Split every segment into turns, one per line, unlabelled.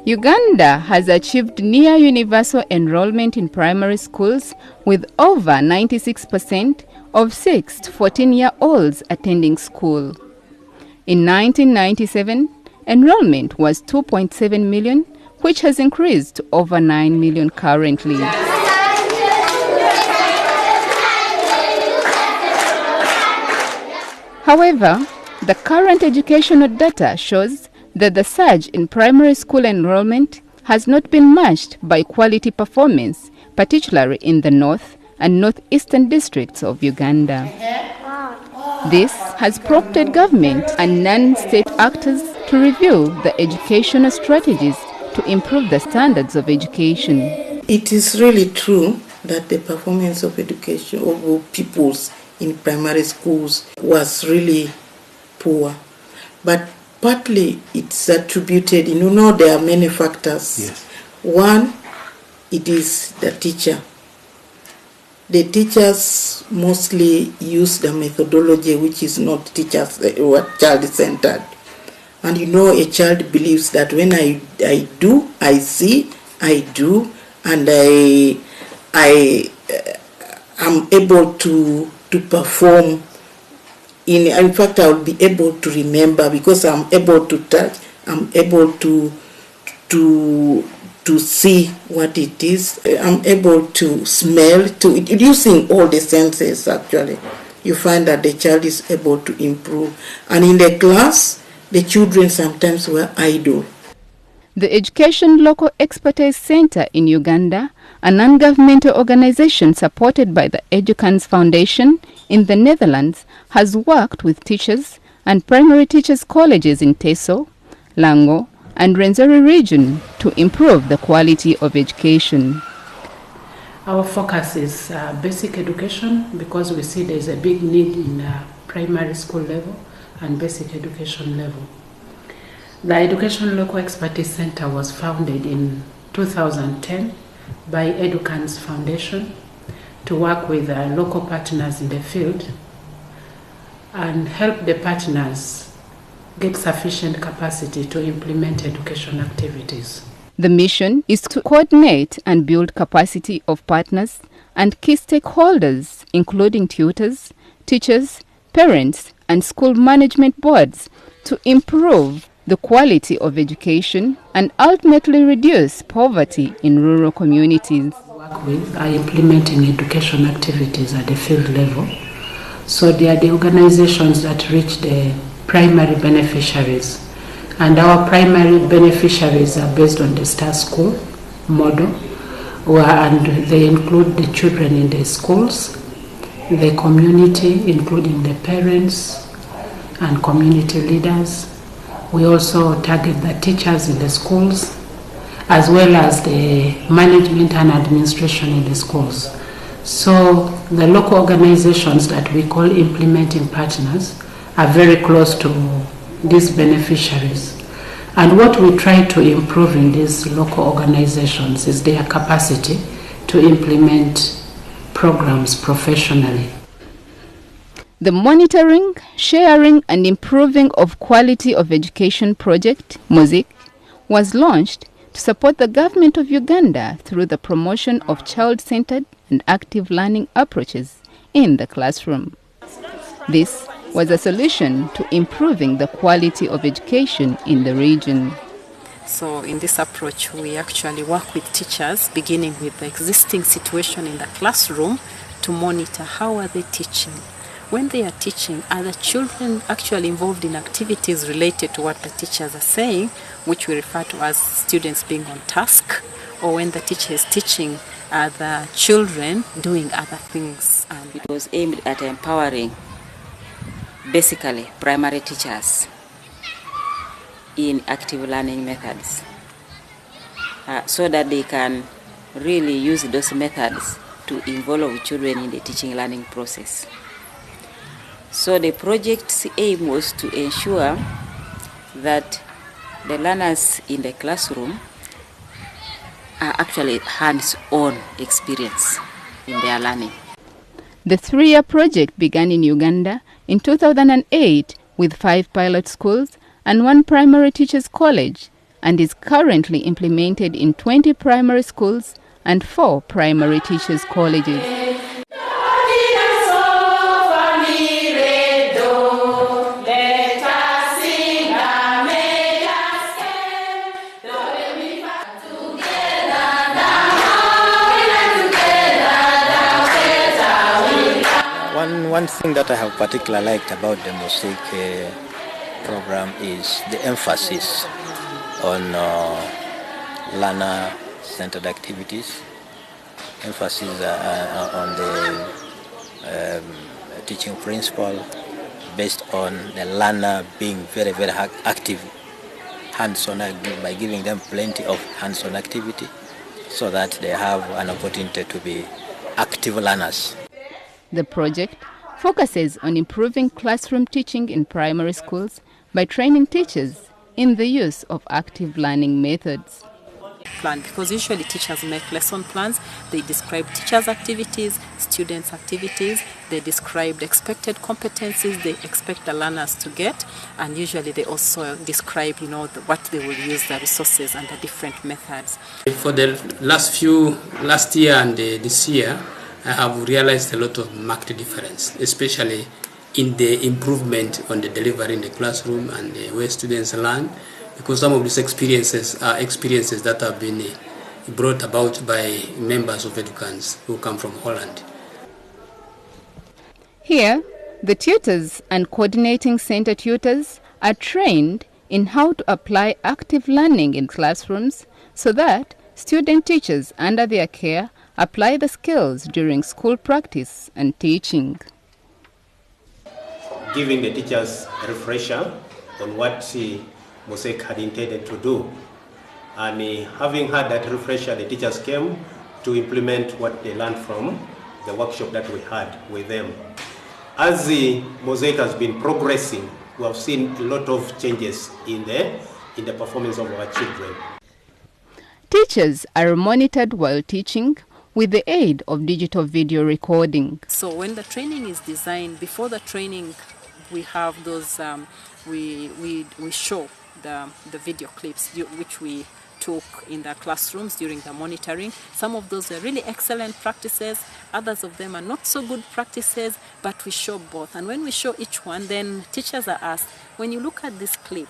Uganda has achieved near universal enrollment in primary schools with over 96% of 6 to 14-year-olds attending school. In 1997, enrollment was 2.7 million, which has increased to over 9 million currently. However, the current educational data shows that the surge in primary school enrollment has not been matched by quality performance, particularly in the north and northeastern districts of Uganda. This has prompted government and non-state actors to review the educational strategies to improve the standards of education.
It is really true that the performance of education of pupils in primary schools was really poor, but partly it's attributed, there are many factors.
Yes.
One, it is the teacher. The teachers mostly use the methodology which is not child-centered. And a child believes that when I do, I see, I do, and I am able to perform. In fact, I will be able to remember because I'm able to touch, I'm able to see what it is, I'm able to smell, using all the senses actually. You find that the child is able to improve. And in the class, the children sometimes were idle.
The Education Local Expertise Center in Uganda, a non-governmental organization supported by the Educans Foundation in the Netherlands, has worked with teachers and primary teachers colleges in Teso, Lango, and Rwenzori region to improve the quality of education.
Our focus is basic education because we see there's a big need in primary school level and basic education level. The Education Local Expertise Center was founded in 2010 by Educans Foundation to work with local partners in the field and help the partners get sufficient capacity to implement education activities.
The mission is to coordinate and build capacity of partners and key stakeholders, including tutors, teachers, parents, and school management boards, to improve the quality of education and ultimately reduce poverty in rural communities.
Work with are implementing education activities at the field level. So they are the organizations that reach the primary beneficiaries. And our primary beneficiaries are based on the Star School model, and they include the children in the schools, the community, including the parents and community leaders. We also target the teachers in the schools, as well as the management and administration in the schools. So the local organizations that we call implementing partners are very close to these beneficiaries. And what we try to improve in these local organizations is their capacity to implement programs professionally.
The Monitoring, Sharing and Improving of Quality of Education project, MOSIC, was launched to support the government of Uganda through the promotion of child-centered and active learning approaches in the classroom. This was a solution to improving the quality of education in the region.
So in this approach, we actually work with teachers, beginning with the existing situation in the classroom, to monitor how are they teaching. When they are teaching, are the children actually involved in activities related to what the teachers are saying, which we refer to as students being on task, or when the teacher is teaching, are the children doing other things?
It was aimed at empowering basically primary teachers in active learning methods so that they can really use those methods to involve children in the teaching learning process. So the project's aim was to ensure that the learners in the classroom are actually hands-on experience in their learning.
The 3-year project began in Uganda in 2008 with 5 pilot schools and 1 primary teachers college, and is currently implemented in 20 primary schools and 4 primary teachers colleges.
One thing that I have particularly liked about the Mosaic program is the emphasis on learner-centered activities, emphasis on the teaching principle based on the learner being very, very active, hands-on, by giving them plenty of hands-on activity so that they have an opportunity to be active learners.
The project focuses on improving classroom teaching in primary schools by training teachers in the use of active learning methods.
Plan, because usually teachers make lesson plans. They describe teachers' activities, students' activities, they describe the expected competencies they expect the learners to get, and usually they also describe, what they will use, the resources and the different methods.
For the last year and this year, I have realized a lot of marked difference, especially in the improvement on the delivery in the classroom and the way students learn, because some of these experiences are experiences that have been brought about by members of Educans who come from Holland.
Here, the tutors and coordinating center tutors are trained in how to apply active learning in classrooms so that student teachers under their care apply the skills during school practice and teaching.
Giving the teachers a refresher on what Mosaic had intended to do. And having had that refresher, the teachers came to implement what they learned from the workshop that we had with them. As the Mosaic has been progressing, we have seen a lot of changes in the performance of our children.
Teachers are monitored while teaching with the aid of digital video recording.
So when the training is designed, before the training, we have those, we show the video clips which we took in the classrooms during the monitoring. Some of those are really excellent practices, others of them are not so good practices, but we show both. And when we show each one, then teachers are asked, when you look at this clip,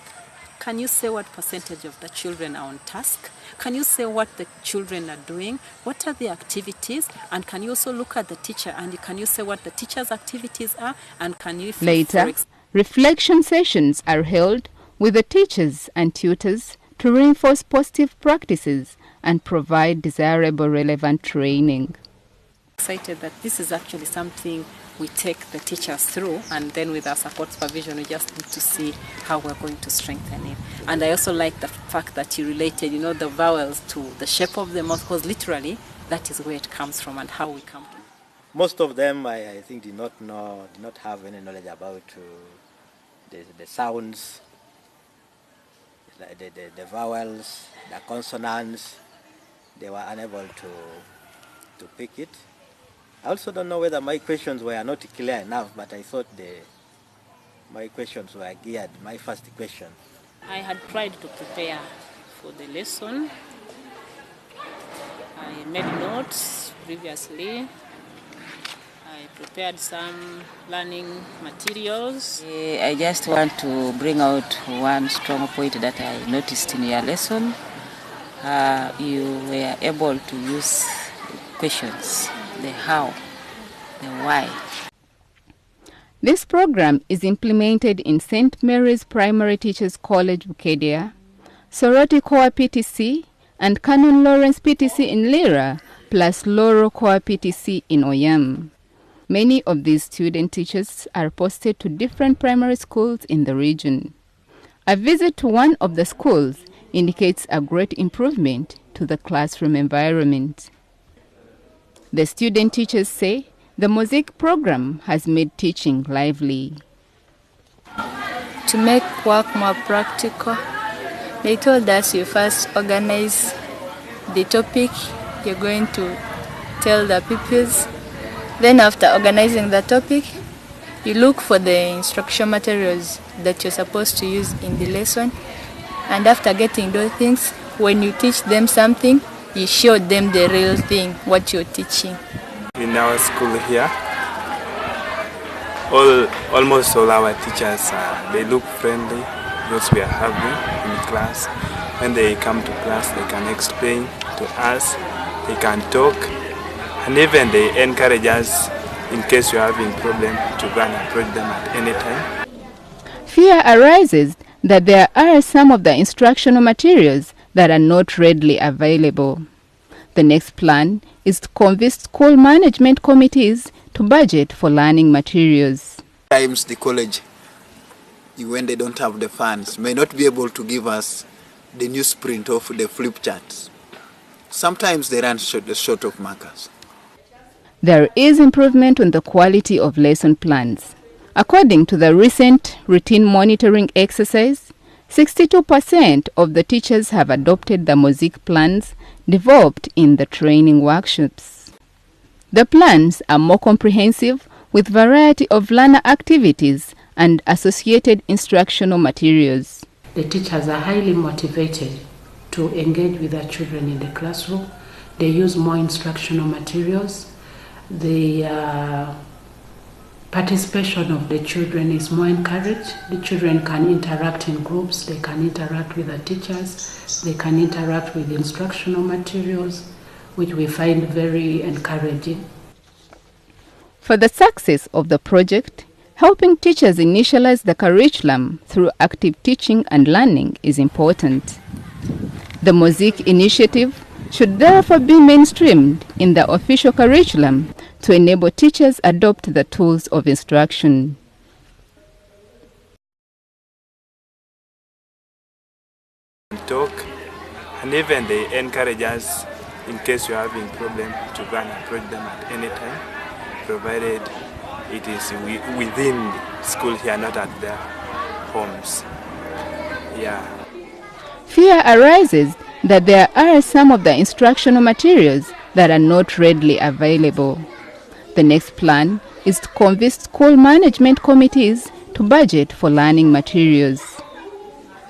can you say what percentage of the children are on task? Can you say what the children are doing? What are the activities? And can you also look at the teacher and can you say what the teacher's activities are? And can you...
Later, reflection sessions are held with the teachers and tutors to reinforce positive practices and provide desirable relevant training.
Excited that this is actually something we take the teachers through, and then with our support supervision we just need to see how we're going to strengthen it. And I also like the fact that you related, the vowels to the shape of the mouth, because literally that is where it comes from and how we come to it.
Most of them, I think, did not have any knowledge about the sounds, the vowels, the consonants. They were unable to pick it. I also don't know whether my questions were not clear enough, but I thought my questions were geared. My first question,
I had tried to prepare for the lesson. I made notes previously. I prepared some learning materials.
I just want to bring out one strong point that I noticed in your lesson. You were able to use questions, the how, the why.
This program is implemented in St. Mary's Primary Teachers College, Bukedia, Soroti Koa PTC, and Canon Lawrence PTC in Lira, plus Loro Koa PTC in Oyam. Many of these student teachers are posted to different primary schools in the region. A visit to one of the schools indicates a great improvement to the classroom environment. The student teachers say The Mosaic program has made teaching lively.
To make work more practical, they told us you first organize the topic you're going to tell the pupils. Then after organizing the topic, you look for the instruction materials that you're supposed to use in the lesson. And after getting those things, when you teach them something, you show them the real thing, what you're teaching.
In our school here, almost all our teachers, they look friendly, those we are having in class. When they come to class, they can explain to us, they can talk, and even they encourage us in case you're having a problem to go and approach them at any time.
Fear arises that there are some of the instructional materials that are not readily available. The next plan is to convince school management committees to budget for learning materials.
Sometimes the college, when they don't have the funds, may not be able to give us the newsprint of the flip charts. Sometimes they run short of markers.
There is improvement in the quality of lesson plans. According to the recent routine monitoring exercise, 62% of the teachers have adopted the Mosaic plans developed in the training workshops. The plans are more comprehensive with variety of learner activities and associated instructional materials.
The teachers are highly motivated to engage with their children in the classroom. They use more instructional materials. The participation of the children is more encouraged. The children can interact in groups, they can interact with the teachers, they can interact with instructional materials, which we find very encouraging.
For the success of the project, helping teachers initialize the curriculum through active teaching and learning is important. The Mosaic initiative should therefore be mainstreamed in the official curriculum to enable teachers adopt the tools of instruction.
Talk, and even they encourage us in case you're having a problem to go and approach them at any time, provided it is within school here, not at their homes. Yeah.
Fear arises that there are some of the instructional materials that are not readily available. The next plan is to convince school management committees to budget for learning materials.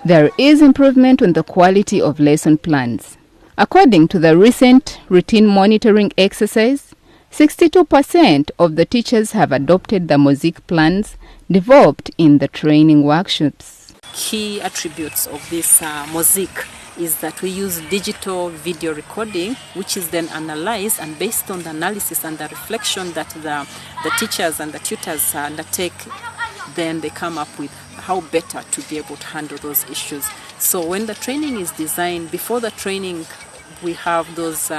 There is improvement in the quality of lesson plans. According to the recent routine monitoring exercise, 62% of the teachers have adopted the Mosaic plans developed in the training workshops.
Key attributes of this Mosaic is that we use digital video recording, which is then analyzed, and based on the analysis and the reflection that the teachers and the tutors undertake, then they come up with how better to be able to handle those issues. So when the training is designed, before the training, we have those,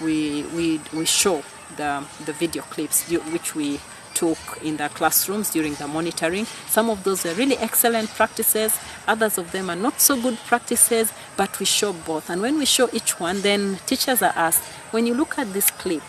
we show the video clips which we took in the classrooms during the monitoring. Some of those are really excellent practices, others of them are not so good practices, but we show both. And when we show each one, then teachers are asked, when you look at this clip,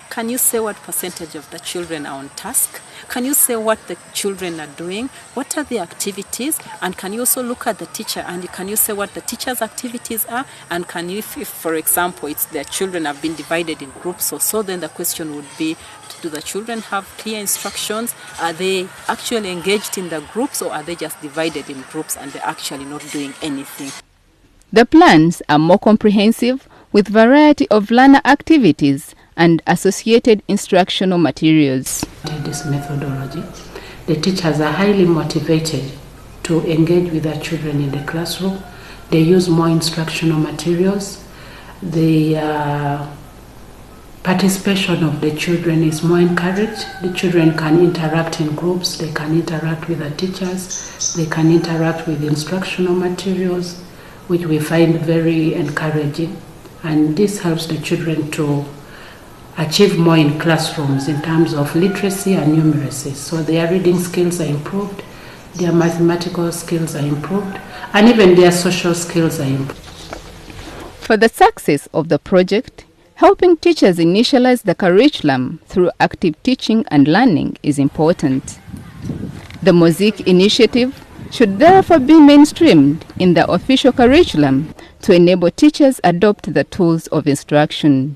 can you say what percentage of the children are on task? Can you say what the children are doing? What are the activities? And can you also look at the teacher and can you say what the teacher's activities are? And can you, if for example, it's their children have been divided in groups or so, then the question would be, do the children have clear instructions? Are they actually engaged in the groups, or are they just divided in groups and they're actually not doing anything?
The plans are more comprehensive with variety of learner activities and associated instructional materials.
This methodology, the teachers are highly motivated to engage with their children in the classroom. They use more instructional materials. The participation of the children is more encouraged. The children can interact in groups, they can interact with the teachers, they can interact with instructional materials, which we find very encouraging. And this helps the children to achieve more in classrooms in terms of literacy and numeracy. So their reading skills are improved, their mathematical skills are improved, and even their social skills are improved.
For the success of the project, Helping teachers initialize the curriculum through active teaching and learning is important. The Mosaic initiative should therefore be mainstreamed in the official curriculum to enable teachers adopt the tools of instruction.